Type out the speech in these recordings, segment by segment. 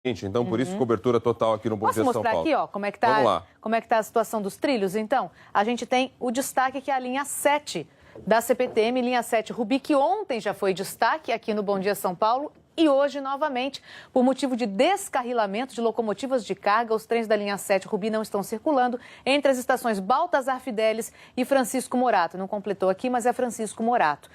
Então, por isso, cobertura total aqui no Bom Dia São Paulo. Posso mostrar aqui, ó, como é que tá a situação dos trilhos? Então, a gente tem o destaque que é a linha 7 da CPTM, linha 7 Rubi, que ontem já foi destaque aqui no Bom Dia São Paulo e hoje novamente, por motivo de descarrilamento de locomotivas de carga, os trens da linha 7 Rubi não estão circulando entre as estações Baltazar Fidelis e Francisco Morato. Não completou aqui, mas é Francisco Morato.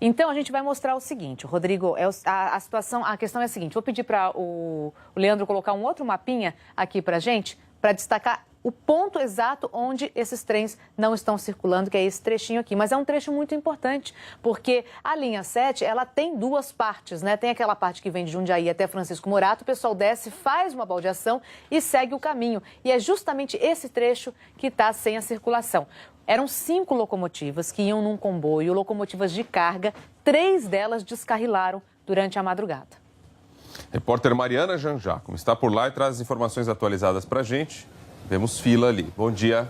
Então, a gente vai mostrar o seguinte, Rodrigo, a questão é a seguinte, vou pedir para o Leandro colocar um outro mapinha aqui para a gente, para destacar o ponto exato onde esses trens não estão circulando, que é esse trechinho aqui. Mas é um trecho muito importante, porque a linha 7, ela tem duas partes, né? Tem aquela parte que vem de Jundiaí até Francisco Morato, o pessoal desce, faz uma baldeação e segue o caminho. E é justamente esse trecho que está sem a circulação. Eram 5 locomotivas que iam num comboio, locomotivas de carga, 3 delas descarrilaram durante a madrugada. Repórter Mariana Janjaco está por lá e traz as informações atualizadas para a gente. Vemos fila ali. Bom dia.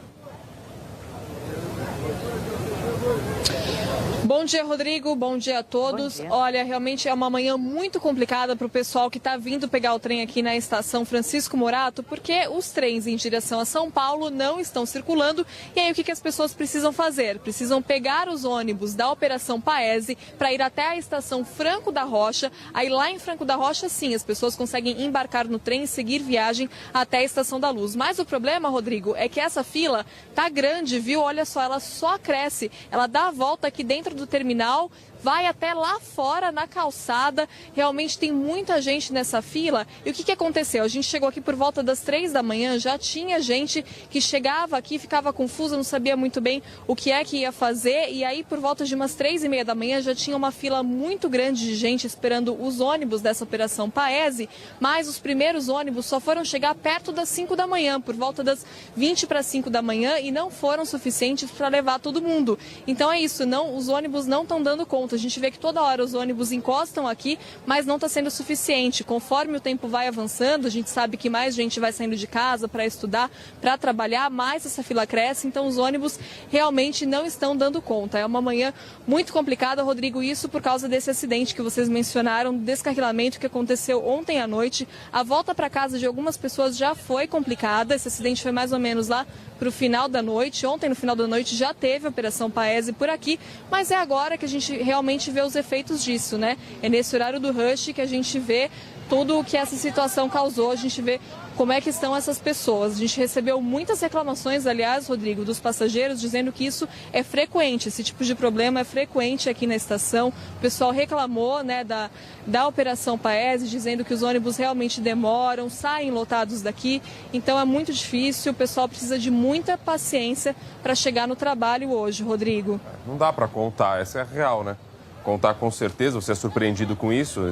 Bom dia, Rodrigo. Bom dia a todos. Olha, realmente é uma manhã muito complicada para o pessoal que está vindo pegar o trem aqui na estação Francisco Morato, porque os trens em direção a São Paulo não estão circulando. E aí o que as pessoas precisam fazer? Precisam pegar os ônibus da Operação Paese para ir até a estação Franco da Rocha. Aí lá em Franco da Rocha, sim, as pessoas conseguem embarcar no trem e seguir viagem até a Estação da Luz. Mas o problema, Rodrigo, é que essa fila tá grande, viu? Olha só, ela só cresce. Ela dá a volta aqui dentro do terminal, vai até lá fora na calçada. Realmente tem muita gente nessa fila. E o que aconteceu? A gente chegou aqui por volta das 3 da manhã, já tinha gente que chegava aqui, ficava confusa, não sabia muito bem o que é que ia fazer. E aí por volta de umas 3:30 da manhã já tinha uma fila muito grande de gente esperando os ônibus dessa Operação Paese, mas os primeiros ônibus só foram chegar perto das 5 da manhã, por volta das 20 para 5 da manhã, e não foram suficientes para levar todo mundo. Então é isso, os ônibus não estão dando conta. A gente vê que toda hora os ônibus encostam aqui, mas não está sendo suficiente. Conforme o tempo vai avançando, a gente sabe que mais gente vai saindo de casa para estudar, para trabalhar, mais essa fila cresce, então os ônibus realmente não estão dando conta. É uma manhã muito complicada, Rodrigo, isso por causa desse acidente que vocês mencionaram, descarrilamento que aconteceu ontem à noite. A volta para casa de algumas pessoas já foi complicada, esse acidente foi mais ou menos lá para o final da noite. Ontem, no final da noite, já teve a Operação Paese por aqui, mas é agora que a gente realmente vê os efeitos disso, né? É nesse horário do rush que a gente vê tudo o que essa situação causou, a gente vê como é que estão essas pessoas. A gente recebeu muitas reclamações, aliás, Rodrigo, dos passageiros, dizendo que isso é frequente, esse tipo de problema é frequente aqui na estação. O pessoal reclamou, né, da Operação Paese, dizendo que os ônibus realmente demoram, saem lotados daqui, então é muito difícil, o pessoal precisa de muita paciência para chegar no trabalho hoje, Rodrigo. Não dá para contar, essa é a real, né? Contar com certeza, você é surpreendido com isso.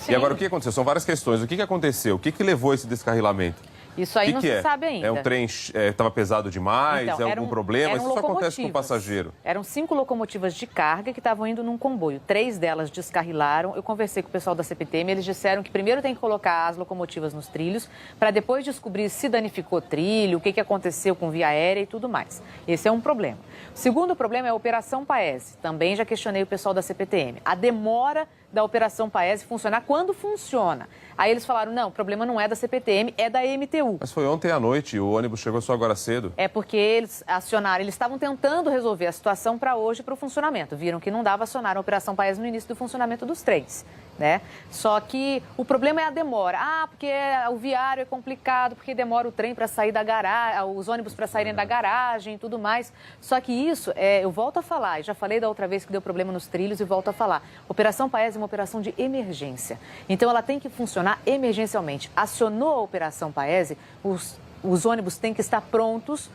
E agora, o que aconteceu? São várias questões. O que aconteceu? O que levou a esse descarrilamento? Isso aí não se sabe ainda. É um trem estava pesado demais? Então, é algum problema? Isso só acontece com o passageiro. Eram 5 locomotivas de carga que estavam indo num comboio. 3 delas descarrilaram. Eu conversei com o pessoal da CPTM, eles disseram que primeiro tem que colocar as locomotivas nos trilhos, para depois descobrir se danificou trilho, o que aconteceu com via aérea e tudo mais. Esse é um problema. O segundo problema é a Operação Paese. Também já questionei o pessoal da CPTM. A demora da Operação Paese funcionar quando funciona. Aí eles falaram, não, o problema não é da CPTM, é da MTU. Mas foi ontem à noite e o ônibus chegou só agora cedo. É porque eles acionaram, eles estavam tentando resolver a situação para hoje, para o funcionamento. Viram que não dava, acionaram a Operação Paese no início do funcionamento dos trens, né? Só que o problema é a demora. Porque o viário é complicado, porque demora o trem para sair da garagem, os ônibus para saírem da garagem e tudo mais. Só que isso, eu volto a falar, já falei da outra vez que deu problema nos trilhos e volto a falar. Operação Paese é uma operação de emergência. Então ela tem que funcionar emergencialmente. Acionou a Operação Paese, os ônibus têm que estar prontos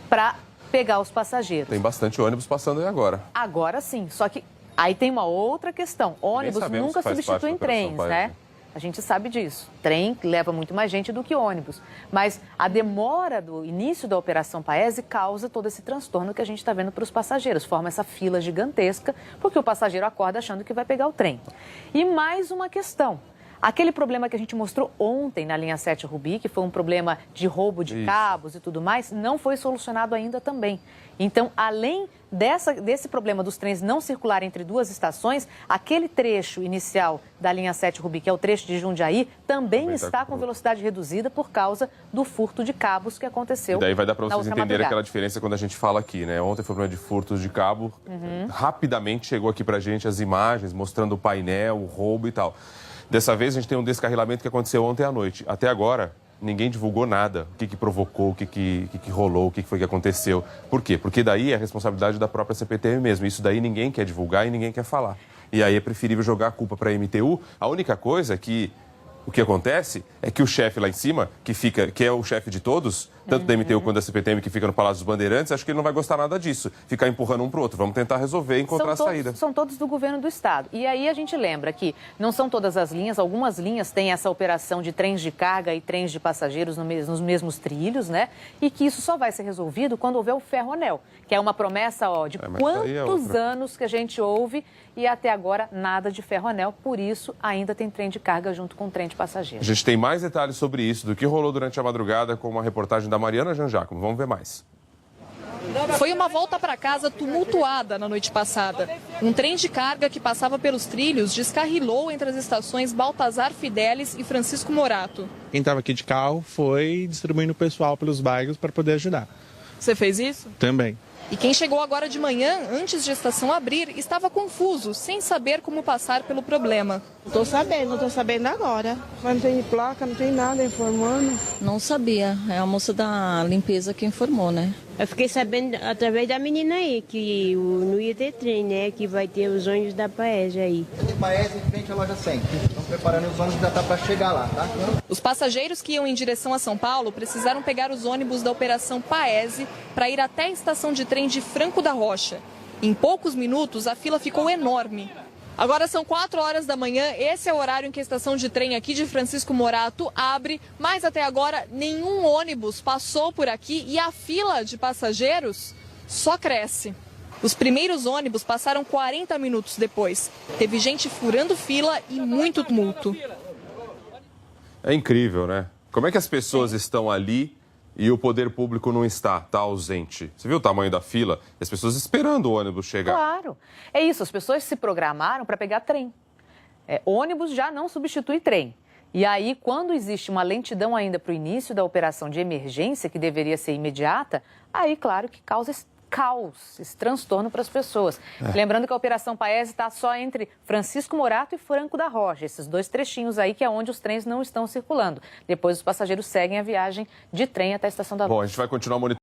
para pegar os passageiros. Tem bastante ônibus passando aí agora. Agora sim, só que aí tem uma outra questão. Ônibus nunca substituem trens, né? A gente sabe disso. Trem leva muito mais gente do que ônibus. Mas a demora do início da Operação Paese causa todo esse transtorno que a gente está vendo para os passageiros. Forma essa fila gigantesca, porque o passageiro acorda achando que vai pegar o trem. E mais uma questão. Aquele problema que a gente mostrou ontem na linha 7 Rubi, que foi um problema de roubo de cabos e tudo mais, não foi solucionado ainda também. Então, além desse problema dos trens não circularem entre duas estações, aquele trecho inicial da linha 7 Rubi, que é o trecho de Jundiaí, também está com velocidade reduzida por causa do furto de cabos que aconteceu. E daí vai dar para vocês entenderem madrugada. aquela diferença quando a gente fala aqui, né? Ontem foi um problema de furtos de cabo. Rapidamente chegou aqui pra gente as imagens mostrando o painel, o roubo e tal. Dessa vez a gente tem um descarrilamento que aconteceu ontem à noite. Até agora, ninguém divulgou nada. O que provocou, o que rolou, o que foi que aconteceu. Por quê? Porque daí é a responsabilidade da própria CPTM mesmo. Isso daí ninguém quer divulgar e ninguém quer falar. E aí é preferível jogar a culpa para a MTU. A única coisa é que o que acontece é que o chefe lá em cima, que é o chefe de todos, tanto da MTU quanto da CPTM, que fica no Palácio dos Bandeirantes, acho que ele não vai gostar nada disso. Ficar empurrando um pro outro. Vamos tentar resolver e encontrar a saída. São todos do governo do estado. E aí a gente lembra que não são todas as linhas, algumas linhas têm essa operação de trens de carga e trens de passageiros nos mesmos trilhos, né? E que isso só vai ser resolvido quando houver o ferroanel, que é uma promessa, de quantos anos que a gente ouve e até agora nada de ferroanel. Por isso, ainda tem trem de carga junto com trem de passageiros. A gente tem mais detalhes sobre isso, do que rolou durante a madrugada, com uma reportagem da Mariana Janjaco. Vamos ver mais. Foi uma volta para casa tumultuada na noite passada. Um trem de carga que passava pelos trilhos descarrilou entre as estações Baltazar Fidelis e Francisco Morato. Quem estava aqui de carro foi distribuindo o pessoal pelos bairros para poder ajudar. Você fez isso? Também. E quem chegou agora de manhã, antes de a estação abrir, estava confuso, sem saber como passar pelo problema. Estou sabendo agora. Mas não tem placa, não tem nada informando. Não sabia, é a moça da limpeza que informou, né? Eu fiquei sabendo através da menina aí, que não ia ter trem, né? Que vai ter os ônibus da Paes aí. Tem Paes em frente à loja 100. Estão preparando os ônibus, já está para chegar lá, tá? Os passageiros que iam em direção a São Paulo precisaram pegar os ônibus da Operação Paese para ir até a estação de trem de Franco da Rocha. Em poucos minutos, a fila ficou enorme. Agora são 4 horas da manhã, esse é o horário em que a estação de trem aqui de Francisco Morato abre, mas até agora nenhum ônibus passou por aqui e a fila de passageiros só cresce. Os primeiros ônibus passaram 40 minutos depois. Teve gente furando fila e muito tumulto. É incrível, né? Como é que as pessoas estão ali e o poder público não está ausente? Você viu o tamanho da fila? As pessoas esperando o ônibus chegar. Claro. É isso, as pessoas se programaram para pegar trem. Ônibus já não substitui trem. E aí, quando existe uma lentidão ainda para o início da operação de emergência, que deveria ser imediata, aí, claro, que causa esse caos, esse transtorno para as pessoas. Lembrando que a Operação Paese está só entre Francisco Morato e Franco da Rocha, esses 2 trechinhos aí que é onde os trens não estão circulando. Depois os passageiros seguem a viagem de trem até a Estação da Luz. Bom, a gente vai continuar monitorando.